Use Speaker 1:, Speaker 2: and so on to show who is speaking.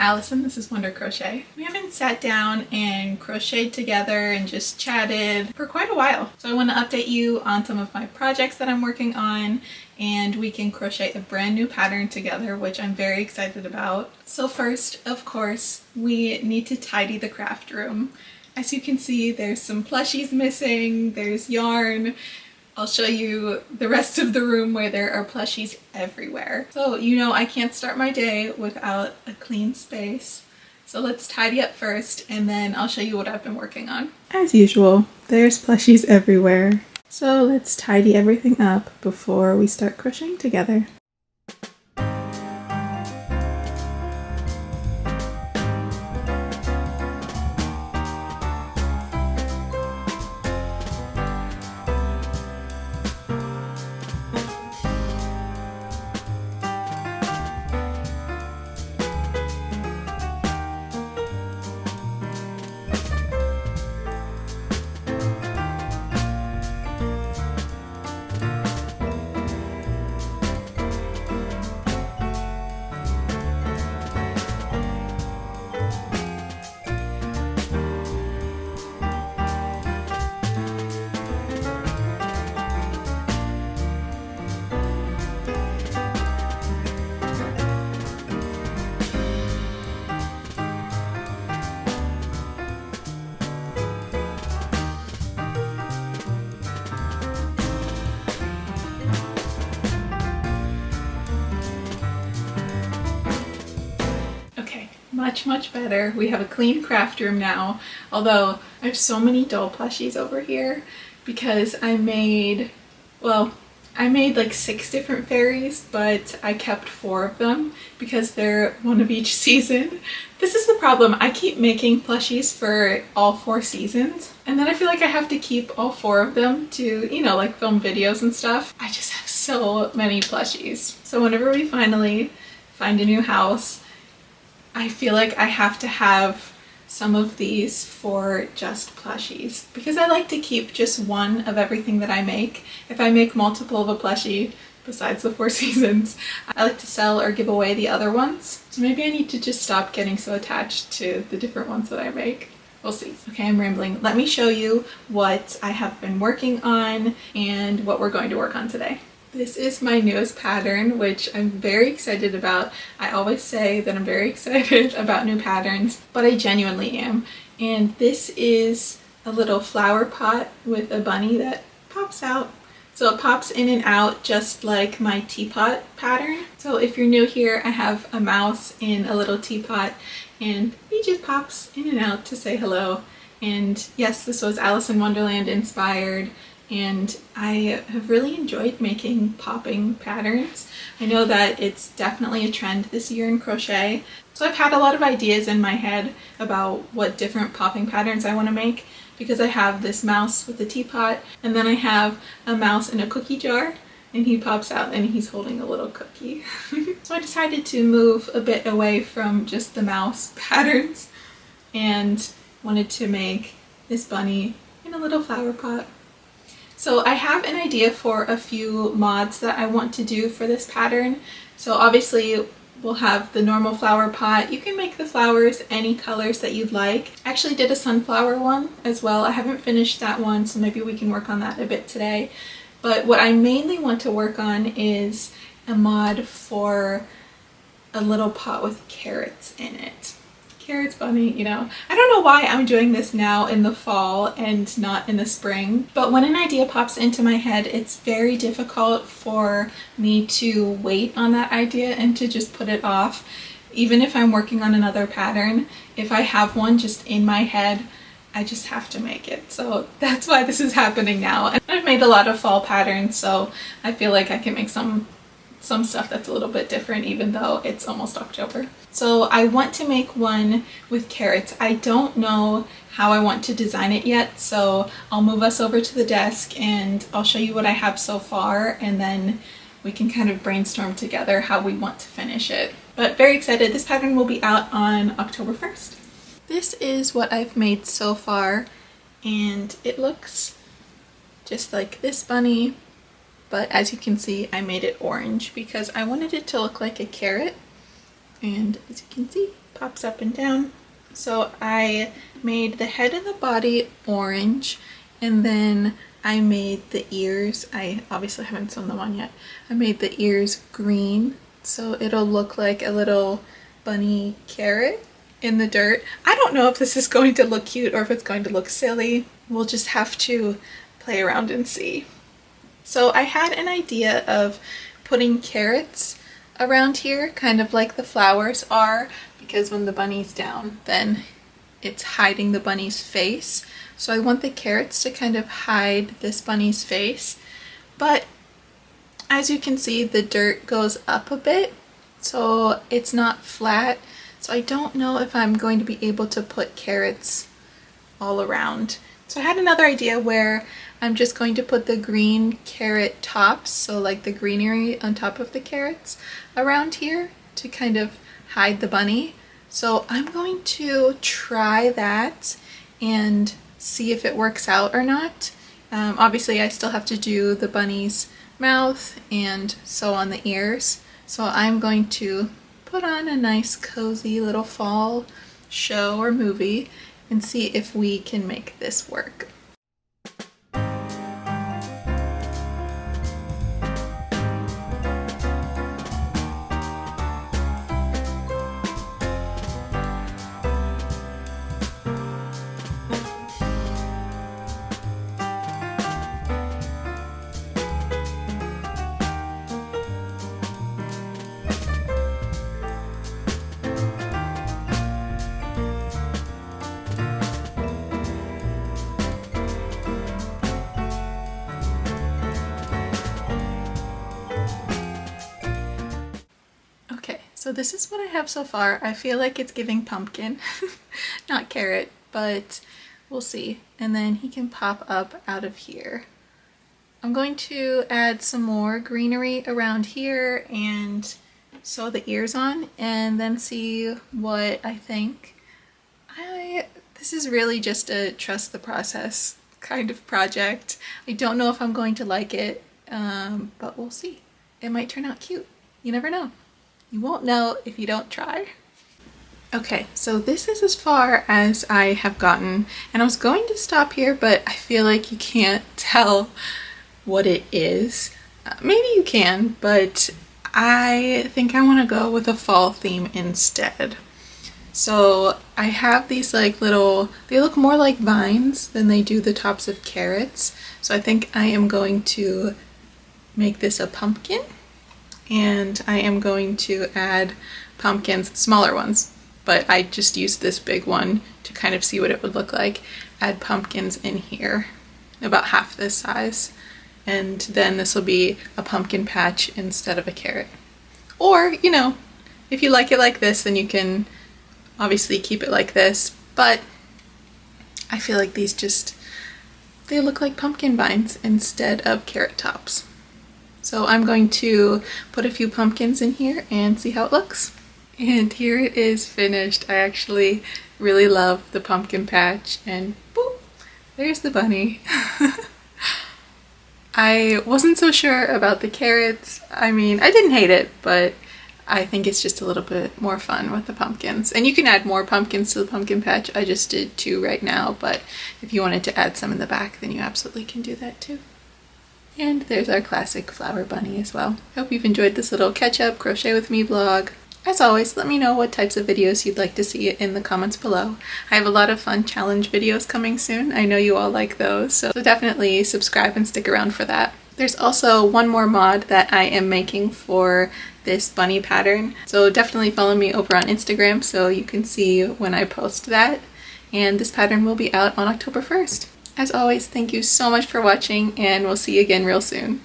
Speaker 1: Allison, this is Wonder Crochet. We haven't sat down and crocheted together and just chatted for quite a while. So I want to update you on some of my projects that I'm working on, and we can crochet a brand new pattern together, which I'm very excited about. So first, of course, we need to tidy the craft room. As you can see, there's some plushies missing, there's yarn. I'll show you the rest of the room where there are plushies everywhere. So you know I can't start my day without a clean space. So let's tidy up first and then I'll show you what I've been working on. As usual, there's plushies everywhere. So let's tidy everything up before we start crocheting together. Much better. We have a clean craft room now, although I have so many doll plushies over here because I made like 6 different fairies, but I kept 4 of them because they're one of each season. This is the problem. I keep making plushies for all 4 seasons, and then I feel like I have to keep all 4 of them to, you know, like film videos and stuff. I just have so many plushies. So whenever we finally find a new house, I feel like I have to have some of these for just plushies because I like to keep just one of everything that I make. If I make multiple of a plushie, besides the 4 seasons, I like to sell or give away the other ones. So maybe I need to just stop getting so attached to the different ones that I make. We'll see. Okay, I'm rambling. Let me show you what I have been working on and what we're going to work on today. This is my newest pattern, which I'm very excited about. I always say that I'm very excited about new patterns, but I genuinely am. And this is a little flower pot with a bunny that pops out. So it pops in and out just like my teapot pattern. So if you're new here, I have a mouse in a little teapot and he just pops in and out to say hello. And yes, this was Alice in Wonderland inspired. And I have really enjoyed making popping patterns. I know that it's definitely a trend this year in crochet. So I've had a lot of ideas in my head about what different popping patterns I want to make because I have this mouse with a teapot and then I have a mouse in a cookie jar and he pops out and he's holding a little cookie. So I decided to move a bit away from just the mouse patterns and wanted to make this bunny in a little flower pot. So I have an idea for a few mods that I want to do for this pattern. So obviously we'll have the normal flower pot. You can make the flowers any colors that you'd like. I actually did a sunflower one as well. I haven't finished that one, so maybe we can work on that a bit today. But what I mainly want to work on is a mod for a little pot with carrots in it. Carrots bunny, you know. I don't know why I'm doing this now in the fall and not in the spring, but when an idea pops into my head, it's very difficult for me to wait on that idea and to just put it off. Even if I'm working on another pattern, if I have one just in my head, I just have to make it. So that's why this is happening now. And I've made a lot of fall patterns, so I feel like I can make some stuff that's a little bit different even though it's almost October. So I want to make one with carrots. I don't know how I want to design it yet, so I'll move us over to the desk and I'll show you what I have so far and then we can kind of brainstorm together how we want to finish it. But very excited. This pattern will be out on October 1st. This is what I've made so far and it looks just like this bunny. But as you can see, I made it orange because I wanted it to look like a carrot. And as you can see, pops up and down. So I made the head and the body orange, and then I made the ears. I obviously haven't sewn them on yet. I made the ears green, so it'll look like a little bunny carrot in the dirt. I don't know if this is going to look cute or if it's going to look silly. We'll just have to play around and see. So I had an idea of putting carrots around here, kind of like the flowers are, because when the bunny's down, then it's hiding the bunny's face. So I want the carrots to kind of hide this bunny's face. But as you can see, the dirt goes up a bit, so it's not flat. So I don't know if I'm going to be able to put carrots all around. So I had another idea where I'm just going to put the green carrot tops, so like the greenery on top of the carrots around here to kind of hide the bunny. So I'm going to try that and see if it works out or not. Obviously I still have to do the bunny's mouth and sew on the ears. So I'm going to put on a nice cozy little fall show or movie and see if we can make this work. So this is what I have so far. I feel like it's giving pumpkin, not carrot, but we'll see. And then he can pop up out of here. I'm going to add some more greenery around here and sew the ears on and then see what I think. This is really just a trust the process kind of project. I don't know if I'm going to like it, but we'll see. It might turn out cute. You never know. You won't know if you don't try. Okay, so this is as far as I have gotten, and I was going to stop here, but I feel like you can't tell what it is. Maybe you can, but I think I want to go with a fall theme instead. So I have these like little, they look more like vines than they do the tops of carrots. So I think I am going to make this a pumpkin. And I am going to add pumpkins, smaller ones, but I just used this big one to kind of see what it would look like. Add pumpkins in here, about half this size, and then this will be a pumpkin patch instead of a carrot. Or, you know, if you like it like this, then you can obviously keep it like this, but I feel like these just, they look like pumpkin vines instead of carrot tops. So I'm going to put a few pumpkins in here and see how it looks. And here it is finished. I actually really love the pumpkin patch, and boop, there's the bunny. I wasn't so sure about the carrots. I mean, I didn't hate it, but I think it's just a little bit more fun with the pumpkins. And you can add more pumpkins to the pumpkin patch. I just did 2 right now, but if you wanted to add some in the back, then you absolutely can do that too. And there's our classic flower bunny as well. Hope you've enjoyed this little catch-up crochet with me vlog. As always, let me know what types of videos you'd like to see in the comments below. I have a lot of fun challenge videos coming soon. I know you all like those, so definitely subscribe and stick around for that. There's also one more mod that I am making for this bunny pattern, so definitely follow me over on Instagram so you can see when I post that. And this pattern will be out on October 1st. As always, thank you so much for watching, and we'll see you again real soon.